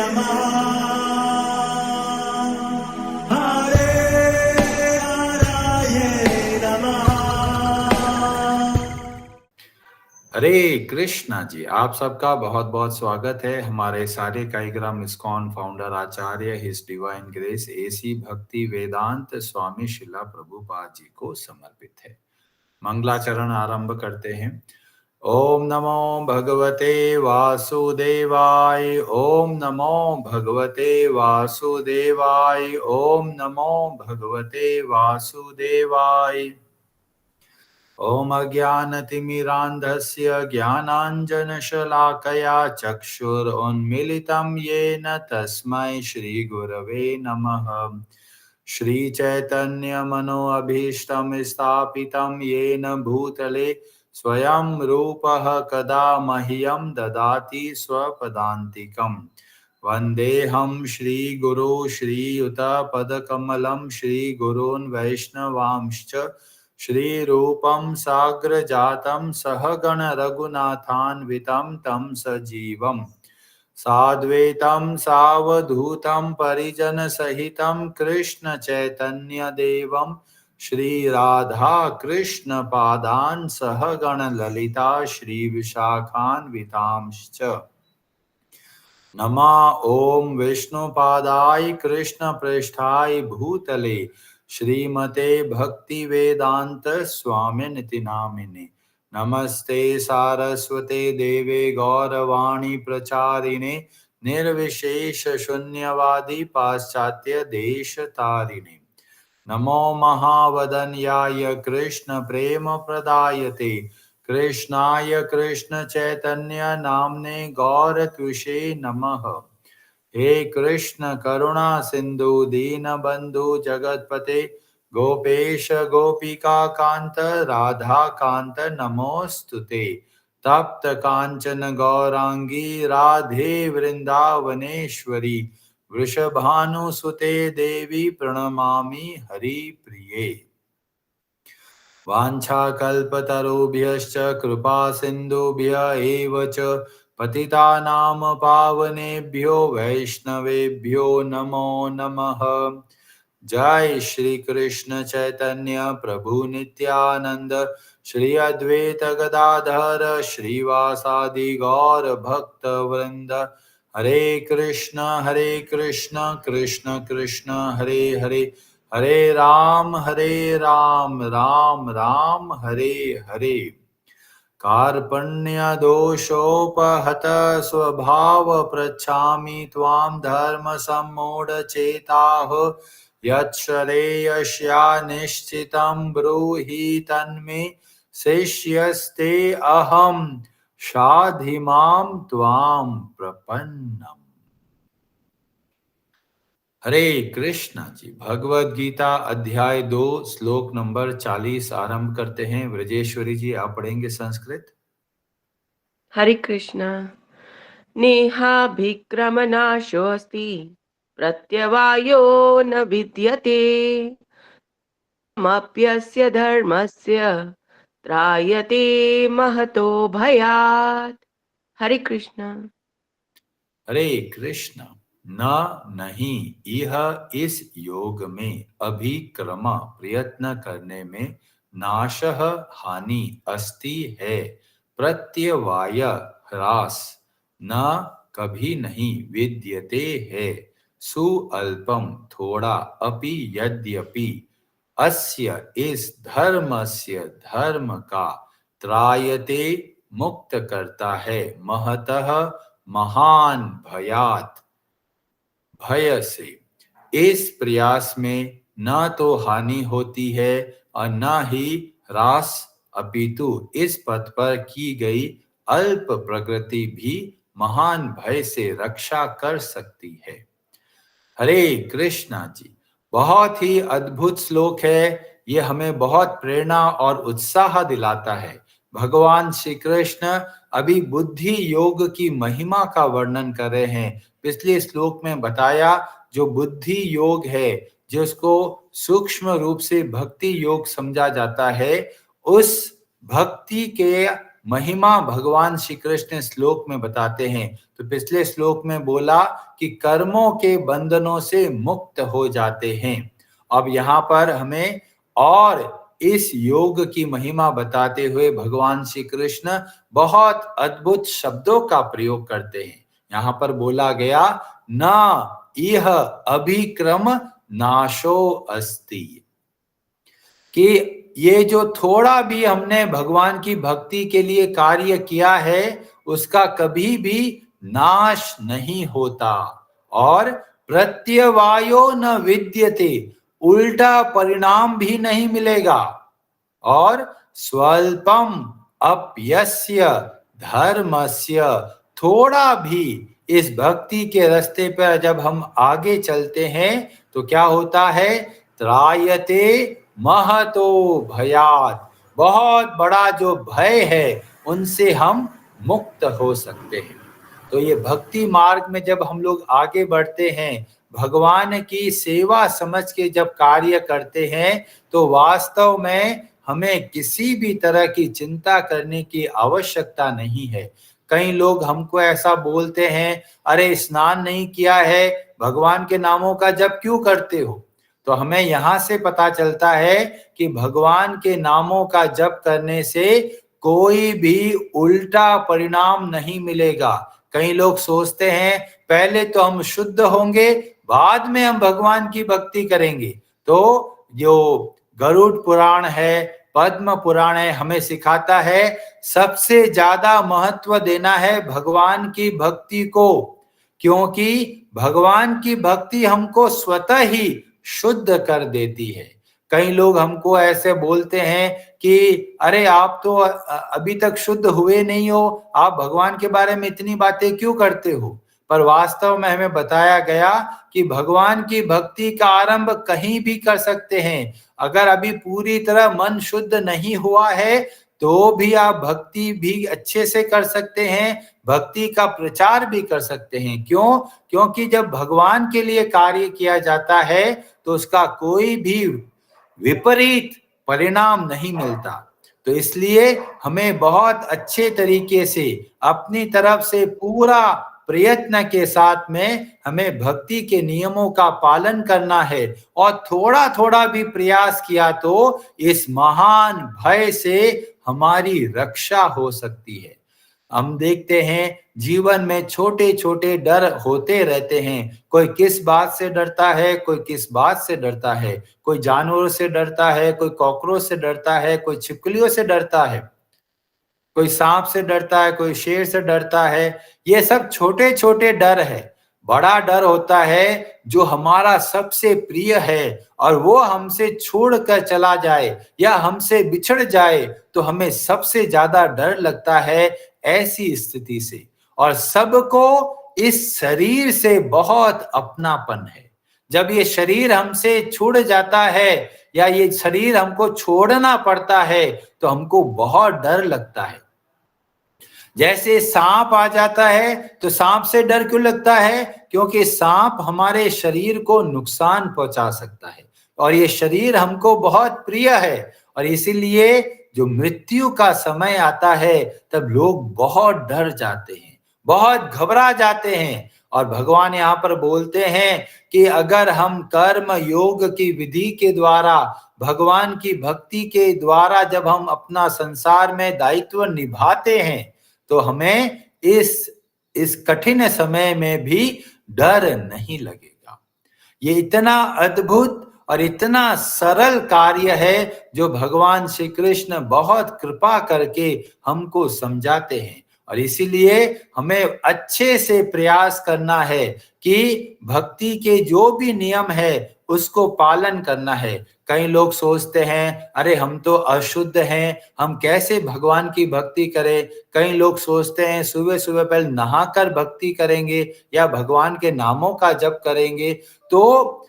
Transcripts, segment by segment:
नमः हरे हराये नमः। हरे कृष्णा जी, आप सबका बहुत बहुत स्वागत है। हमारे सारे कार्यक्रम इस्कॉन फाउंडर आचार्य हिज डिवाइन ग्रेस एसी भक्ति वेदांत स्वामी शिला प्रभुपाद जी को समर्पित है। मंगलाचरण आरंभ करते हैं। ओम नमो भगवते वासुदेवाय। ओम नमो भगवते वासुदेवाय। ओम नमो भगवते वासुदेवाय। ओम अज्ञानतिमिरान्धस्य ज्ञानाञ्जनशलाकया चक्षुरुन्मीलितं येन तस्मै श्रीगुरवे नमः। श्रीचैतन्यमनोभीष्टं स्थापितं येन भूतले स्वयं रूपः कदा मह्यं ददाति स्वपदान्तिकम्। वन्देऽहं श्रीगुरो श्रीयुतपदकमलं श्रीगुरून् वैष्णवांश्च श्रीरूपं साग्रजातं सहगण रघुनाथान्वितं तं सजीवम् साद्वैतं सावधूतं परिजनसहितं कृष्ण चैतन्यदेवं श्रीराधा कृष्णपादान् सहगण ललिता श्रीविशाखान्वितांश्च नमा ओम विष्णुपादाय कृष्णप्रेष्ठाय भूतले श्रीमते भक्ति वेदांत स्वामिनिति नामिने। नमस्ते सारस्वते देवे गौरवाणी प्रचारिणे निर्विशेष शून्यवादी पाश्चात्य देश तारिणे। नमो महावदन्याय कृष्ण प्रेम प्रदायते कृष्णाय कृष्ण चैतन्य नामने गौरत्विषे नमः। हे कृष्ण करुणा सिंधु दीनबंधु जगतपते गोपेश गोपिका कांत राधा कांत नमोस्तुते। तप्त कांचन गौरांगी राधे वृंदावनेश्वरी वृषभानुसुते देवी प्रणमामि हरिप्रिये। वाञ्छाकल्पतरुभ्यश्च कृपा सिन्धुभ्य एव च पतितानां पावनेभ्यो वैष्णवेभ्यो नमो नमः। जय श्री कृष्ण चैतन्य प्रभु नित्यानंद श्री अद्वैत गदाधर श्रीवासादि गौर भक्त वृंद। हरे कृष्ण कृष्ण कृष्ण हरे हरे हरे राम राम राम हरे हरे। कार्पण्य दोषोपहत स्वभाव पृच्छामि त्वां धर्म सम्मूढ़ चेताः यच्छ्रेयस्या निश्चितं ब्रूहि तन्मे शिष्यस्ते अहं शाधिमां त्वां प्रपन्नम्। हरे कृष्णा जी। भगवद गीता अध्याय 2 श्लोक नंबर 40 आरंभ करते हैं। ब्रजेश्वरी जी आप पढ़ेंगे संस्कृत। हरे कृष्णा। नेहाभिक्रमनाशोऽस्ति प्रत्यवायो न विद्यते मप्यस्य धर्मस्य त्रायते महतो भयात्। हरे कृष्णा। हरे कृष्ण। न नहीं यह इस योग में अभिक्रम प्रयत्न करने में नाशः हानि अस्ति है प्रत्यवाय ह्रास न कभी नहीं विद्यते है सुअल्पम थोड़ा अपि यद्यपि अस्य इस धर्मस्य धर्म का त्रायते मुक्त करता है महतः महान भयात भय से। इस प्रयास में न तो हानि होती है और न ही ह्रास अपितु इस पथ पर की गई अल्प प्रगति भी महान भय से रक्षा कर सकती है। हरे कृष्णा जी। बहुत ही अद्भुत श्लोक है। ये हमें बहुत प्रेरणा और उत्साह दिलाता है। भगवान श्री कृष्ण अभी बुद्धि योग की महिमा का वर्णन कर रहे हैं। पिछले श्लोक में बताया जो बुद्धि योग है जिसको सूक्ष्म रूप से भक्ति योग समझा जाता है, उस भक्ति के महिमा भगवान श्री कृष्ण श्लोक में बताते हैं। तो पिछले श्लोक में बोला कि कर्मों के बंधनों से मुक्त हो जाते हैं। अब यहाँ पर हमें और इस योग की महिमा बताते हुए भगवान श्री कृष्ण बहुत अद्भुत शब्दों का प्रयोग करते हैं। यहाँ पर बोला गया, न इह अभिक्रम नाशो अस्ति, कि ये जो थोड़ा भी हमने भगवान की भक्ति के लिए कार्य किया है उसका कभी भी नाश नहीं होता, और प्रत्यवायो न विद्यते, उल्टा परिणाम भी नहीं मिलेगा, और स्वल्पम अप्यस्य धर्मस्य, थोड़ा भी इस भक्ति के रास्ते पर जब हम आगे चलते हैं तो क्या होता है, त्रायते महतो भयात, बहुत बड़ा जो भय है उनसे हम मुक्त हो सकते हैं। तो ये भक्ति मार्ग में जब हम लोग आगे बढ़ते हैं, भगवान की सेवा समझ के जब कार्य करते हैं, तो वास्तव में हमें किसी भी तरह की चिंता करने की आवश्यकता नहीं है। कई लोग हमको ऐसा बोलते हैं, अरे स्नान नहीं किया है, भगवान के नामों का जप क्यों करते हो? तो हमें यहाँ से पता चलता है कि भगवान के नामों का जप करने से कोई भी उल्टा परिणाम नहीं मिलेगा। कई लोग सोचते हैं पहले तो हम शुद्ध होंगे, बाद में हम भगवान की भक्ति करेंगे। तो जो गरुड़ पुराण है, पद्म पुराण है, हमें सिखाता है सबसे ज्यादा महत्व देना है भगवान की भक्ति को, क्योंकि भगवान की भक्ति हमको स्वतः ही शुद्ध कर देती है। कई लोग हमको ऐसे बोलते हैं कि अरे आप तो अभी तक शुद्ध हुए नहीं हो, आप भगवान के बारे में इतनी बातें क्यों करते हो? पर वास्तव में हमें बताया गया कि भगवान की भक्ति का आरंभ कहीं भी कर सकते हैं। अगर अभी पूरी तरह मन शुद्ध नहीं हुआ है तो भी आप भक्ति भी अच्छे से कर सकते हैं, भक्ति का प्रचार भी कर सकते हैं। क्यों? क्योंकि जब भगवान के लिए कार्य किया जाता है तो उसका कोई भी विपरीत परिणाम नहीं मिलता। तो इसलिए हमें बहुत अच्छे तरीके से अपनी तरफ से पूरा प्रयत्न के साथ में हमें भक्ति के नियमों का पालन करना है, और थोड़ा थोड़ा भी प्रयास किया तो इस महान भय से हमारी रक्षा हो सकती है। हम देखते हैं जीवन में छोटे छोटे डर होते रहते हैं। कोई किस बात से डरता है, कोई किस बात से डरता है, कोई जानवरों से डरता है, कोई कॉकरोच से डरता है, कोई छिपकलियों से डरता है, कोई सांप से डरता है, कोई शेर से डरता है। ये सब छोटे छोटे डर है। बड़ा डर होता है जो हमारा सबसे प्रिय है और वो हमसे छोड़कर चला जाए या हमसे बिछड़ जाए तो हमें सबसे ज्यादा डर लगता है ऐसी स्थिति से। और सबको इस शरीर से बहुत अपनापन है। जब ये शरीर हमसे छूट जाता है या ये शरीर हमको छोड़ना पड़ता है तो हमको बहुत डर लगता है। जैसे सांप आ जाता है तो सांप से डर क्यों लगता है? क्योंकि सांप हमारे शरीर को नुकसान पहुंचा सकता है और ये शरीर हमको बहुत प्रिय है, और इसीलिए जो मृत्यु का समय आता है तब लोग बहुत डर जाते हैं, बहुत घबरा जाते हैं। और भगवान यहाँ पर बोलते हैं कि अगर हम कर्म योग की विधि के द्वारा, भगवान की भक्ति के द्वारा जब हम अपना संसार में दायित्व निभाते हैं तो हमें इस कठिन समय में भी डर नहीं लगेगा। ये इतना अद्भुत और इतना सरल कार्य है जो भगवान श्री कृष्ण बहुत कृपा करके हमको समझाते हैं, और इसीलिए हमें अच्छे से प्रयास करना है कि भक्ति के जो भी नियम है उसको पालन करना है। कई लोग सोचते हैं अरे हम तो अशुद्ध हैं, हम कैसे भगवान की भक्ति करें। कई लोग सोचते हैं सुबह सुबह पहले नहाकर भक्ति करेंगे या भगवान के नामों का जप करेंगे, तो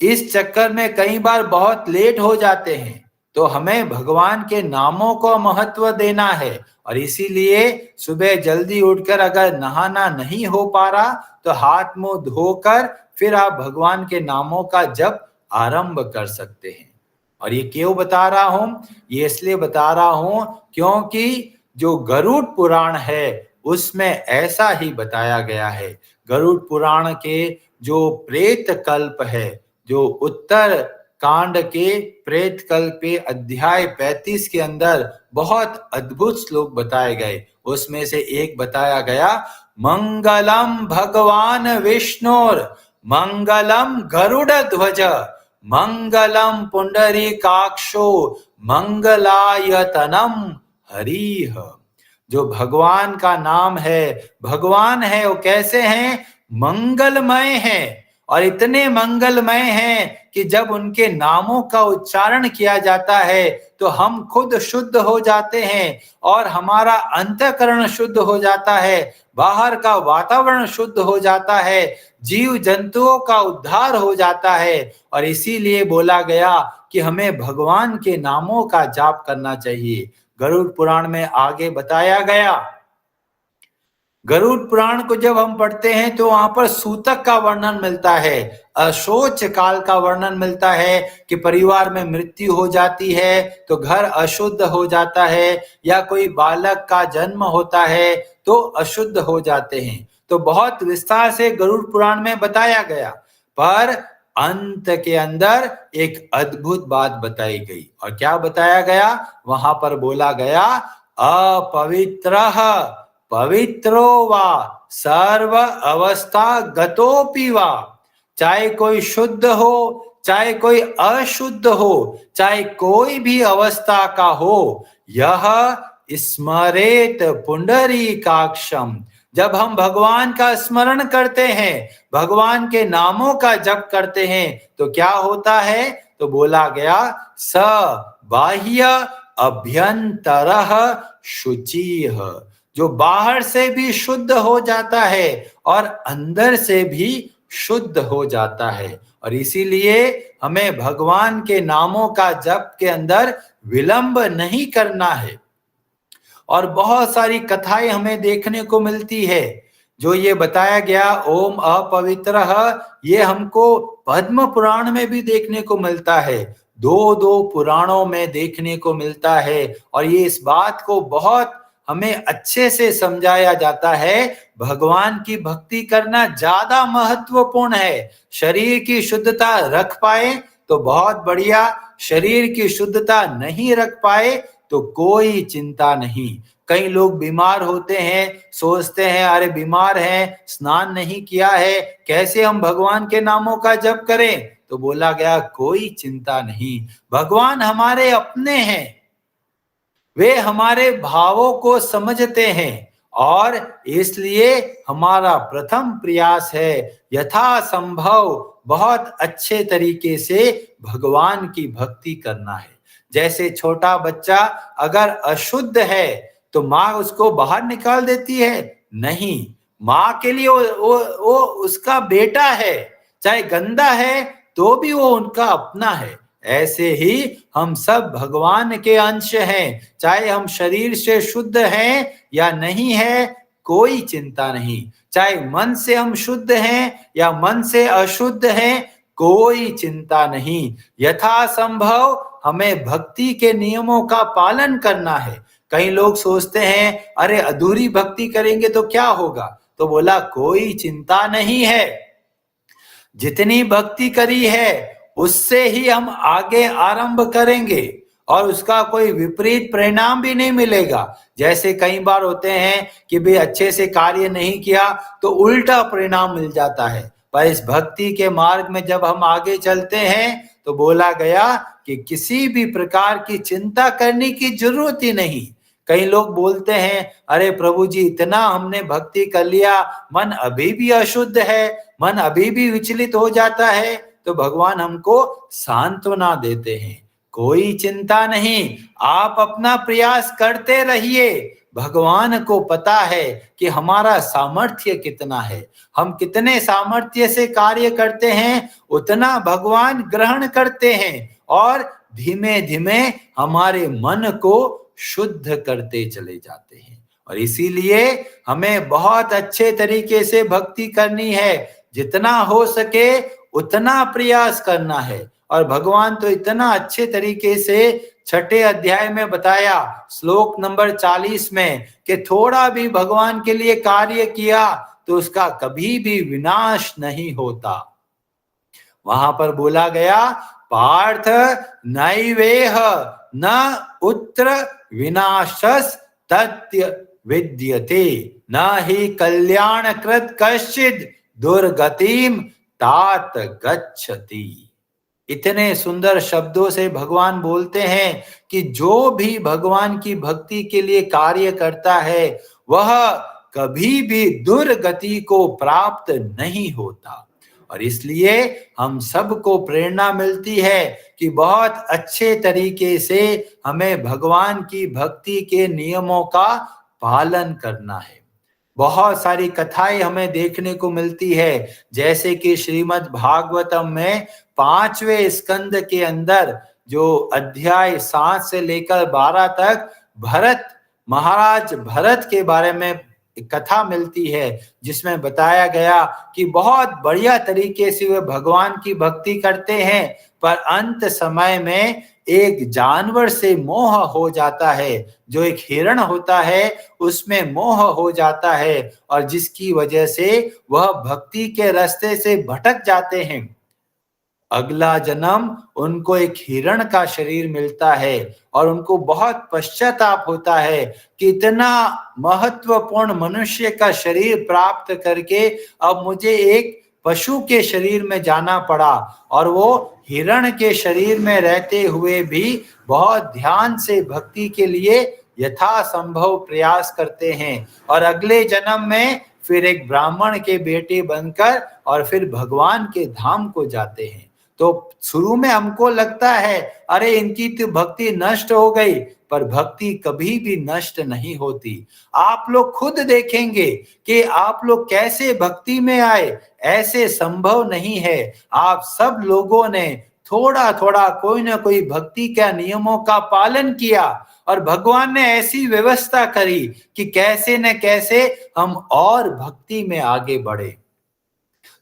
इस चक्कर में कई बार बहुत लेट हो जाते हैं। तो हमें भगवान के नामों को महत्व देना है, और इसीलिए सुबह जल्दी उठकर अगर नहाना नहीं हो पा रहा तो हाथ मुंह धोकर फिर आप भगवान के नामों का जप आरंभ कर सकते हैं। और ये क्यों बता रहा हूं? ये इसलिए बता रहा हूं क्योंकि जो गरुड़ पुराण है उसमें ऐसा ही बताया गया है। गरुड़ पुराण के जो प्रेत कल्प है, जो उत्तर कांड के प्रेत कल्प के अध्याय 35 के अंदर बहुत अद्भुत श्लोक बताए गए। उसमें से एक बताया गया, मंगलम भगवान विष्णुर मंगलम गरुड़ ध्वज मंगलम पुंडरीकाक्षो मंगलायतनम हरिह। जो भगवान का नाम है, भगवान है, वो कैसे हैं? मंगलमय हैं। और इतने मंगलमय हैं कि जब उनके नामों का उच्चारण किया जाता है तो हम खुद शुद्ध हो जाते हैं और हमारा अंतःकरण शुद्ध हो जाता है, बाहर का वातावरण शुद्ध हो जाता है, जीव जंतुओं का उद्धार हो जाता है। और इसीलिए बोला गया कि हमें भगवान के नामों का जाप करना चाहिए। गरुड़ पुराण में आगे बताया गया, गरुड़ पुराण को जब हम पढ़ते हैं तो वहां पर सूतक का वर्णन मिलता है, अशोच काल का वर्णन मिलता है कि परिवार में मृत्यु हो जाती है तो घर अशुद्ध हो जाता है, या कोई बालक का जन्म होता है तो अशुद्ध हो जाते हैं। तो बहुत विस्तार से गरुड़ पुराण में बताया गया, पर अंत के अंदर एक अद्भुत बात बताई गई। और क्या बताया गया? वहां पर बोला गया, अपवित्रः पवित्रो वा सर्व अवस्था गतोपि वा। चाहे कोई शुद्ध हो, चाहे कोई अशुद्ध हो, चाहे कोई भी अवस्था का हो, यह स्मरेत पुंडरीकाक्षम। जब हम भगवान का स्मरण करते हैं, भगवान के नामों का जप करते हैं तो क्या होता है? तो बोला गया, स बाह्य अभ्यंतरः शुचिः। जो बाहर से भी शुद्ध हो जाता है और अंदर से भी शुद्ध हो जाता है। और इसीलिए हमें भगवान के नामों का जप के अंदर विलंब नहीं करना है। और बहुत सारी कथाएं हमें देखने को मिलती है। जो ये बताया गया ओम अपवित्रः, ये हमको पद्म पुराण में भी देखने को मिलता है, दो दो पुराणों में देखने को मिलता है। और ये इस बात को बहुत हमें अच्छे से समझाया जाता है, भगवान की भक्ति करना ज्यादा महत्वपूर्ण है। शरीर की शुद्धता रख पाए तो बहुत बढ़िया, शरीर की शुद्धता नहीं रख पाए तो कोई चिंता नहीं। कई लोग बीमार होते हैं, सोचते हैं अरे बीमार हैं, स्नान नहीं किया है, कैसे हम भगवान के नामों का जप करें? तो बोला गया कोई चिंता नहीं, भगवान हमारे अपने हैं, वे हमारे भावों को समझते हैं। और इसलिए हमारा प्रथम प्रयास है यथासंभव बहुत अच्छे तरीके से भगवान की भक्ति करना है। जैसे छोटा बच्चा अगर अशुद्ध है तो माँ उसको बाहर निकाल देती है? नहीं, माँ के लिए वो उसका बेटा है, चाहे गंदा है तो भी वो उनका अपना है। ऐसे ही हम सब भगवान के अंश हैं, चाहे हम शरीर से शुद्ध हैं या नहीं है, कोई चिंता नहीं। चाहे मन से हम शुद्ध हैं या मन से अशुद्ध हैं, कोई चिंता नहीं। यथासंभव हमें भक्ति के नियमों का पालन करना है। कई लोग सोचते हैं अरे अधूरी भक्ति करेंगे तो क्या होगा? तो बोला कोई चिंता नहीं है, जितनी भक्ति करी है उससे ही हम आगे आरंभ करेंगे और उसका कोई विपरीत परिणाम भी नहीं मिलेगा। जैसे कई बार होते हैं कि भाई अच्छे से कार्य नहीं किया तो उल्टा परिणाम मिल जाता है, पर इस भक्ति के मार्ग में जब हम आगे चलते हैं तो बोला गया कि किसी भी प्रकार की चिंता करने की जरूरत ही नहीं। कई लोग बोलते हैं अरे प्रभु जी इतना हमने भक्ति कर लिया, मन अभी भी अशुद्ध है, मन अभी भी विचलित हो जाता है। तो भगवान हमको सांत्वना देते हैं, कोई चिंता नहीं, आप अपना प्रयास करते रहिए। भगवान को पता है कि हमारा सामर्थ्य कितना है, हम कितने सामर्थ्य से कार्य करते हैं उतना भगवान ग्रहण करते हैं और धीमे धीमे हमारे मन को शुद्ध करते चले जाते हैं। और इसीलिए हमें बहुत अच्छे तरीके से भक्ति करनी है, जितना हो सके उतना प्रयास करना है। और भगवान तो इतना अच्छे तरीके से छठे अध्याय में बताया श्लोक नंबर 40 में कि थोड़ा भी भगवान के लिए कार्य किया तो उसका कभी भी विनाश नहीं होता। वहां पर बोला गया पार्थ नैवेह न उत्र विनाशस तत्य विद्यते न ही कल्याणकृत कश्चिद दुर्गतिम तात गच्छति। इतने सुंदर शब्दों से भगवान बोलते हैं कि जो भी भगवान की भक्ति के लिए कार्य करता है वह कभी भी दुर्गति को प्राप्त नहीं होता। और इसलिए हम सबको प्रेरणा मिलती है कि बहुत अच्छे तरीके से हमें भगवान की भक्ति के नियमों का पालन करना है। बहुत सारी कथाएं हमें देखने को मिलती है, जैसे कि श्रीमद् भागवतम में 5वें स्कंद के अंदर जो अध्याय 7 से लेकर 12 तक महाराज भरत के बारे में कथा मिलती है, जिसमें बताया गया कि बहुत बढ़िया तरीके से वे भगवान की भक्ति करते हैं, पर अंत समय में एक जानवर से मोह हो जाता है, जो एक हिरण होता है उसमें मोह हो जाता है, और जिसकी वजह से वह भक्ति के रास्ते से भटक जाते हैं। अगला जन्म उनको एक हिरण का शरीर मिलता है और उनको बहुत पश्चाताप होता है कि इतना महत्वपूर्ण मनुष्य का शरीर प्राप्त करके अब मुझे एक पशु के शरीर में जाना पड़ा। और वो हिरण के शरीर में रहते हुए भी बहुत ध्यान से भक्ति के लिए यथासंभव प्रयास करते हैं, और अगले जन्म में फिर एक ब्राह्मण के बेटे बनकर और फिर भगवान के धाम को जाते हैं। तो शुरू में हमको लगता है अरे इनकी तो भक्ति नष्ट हो गई, पर भक्ति कभी भी नष्ट नहीं होती। आप लोग खुद देखेंगे कि आप लोग कैसे भक्ति में आए, ऐसे संभव नहीं है। आप सब लोगों ने थोड़ा थोड़ा कोई ना कोई भक्ति के नियमों का पालन किया, और भगवान ने ऐसी व्यवस्था करी कि कैसे न कैसे हम और भक्ति में आगे बढ़े।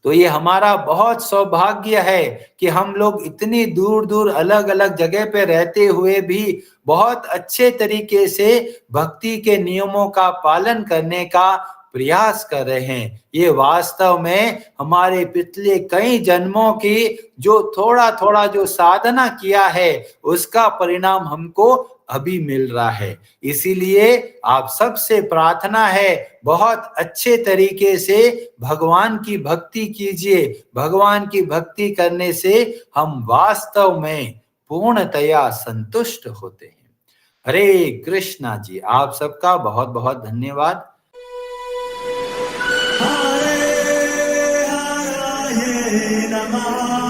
तो ये हमारा बहुत सौभाग्य है कि हम लोग इतनी दूर दूर अलग अलग जगह पे रहते हुए भी बहुत अच्छे तरीके से भक्ति के नियमों का पालन करने का प्रयास कर रहे हैं। ये वास्तव में हमारे पिछले कई जन्मों की जो थोड़ा थोड़ा जो साधना किया है उसका परिणाम हमको अभी मिल रहा है। इसीलिए आप सबसे प्रार्थना है बहुत अच्छे तरीके से भगवान की भक्ति कीजिए। भगवान की भक्ति करने से हम वास्तव में पूर्णतया संतुष्ट होते हैं। हरे कृष्णा जी, आप सबका बहुत बहुत धन्यवाद। हरे हरे नमः।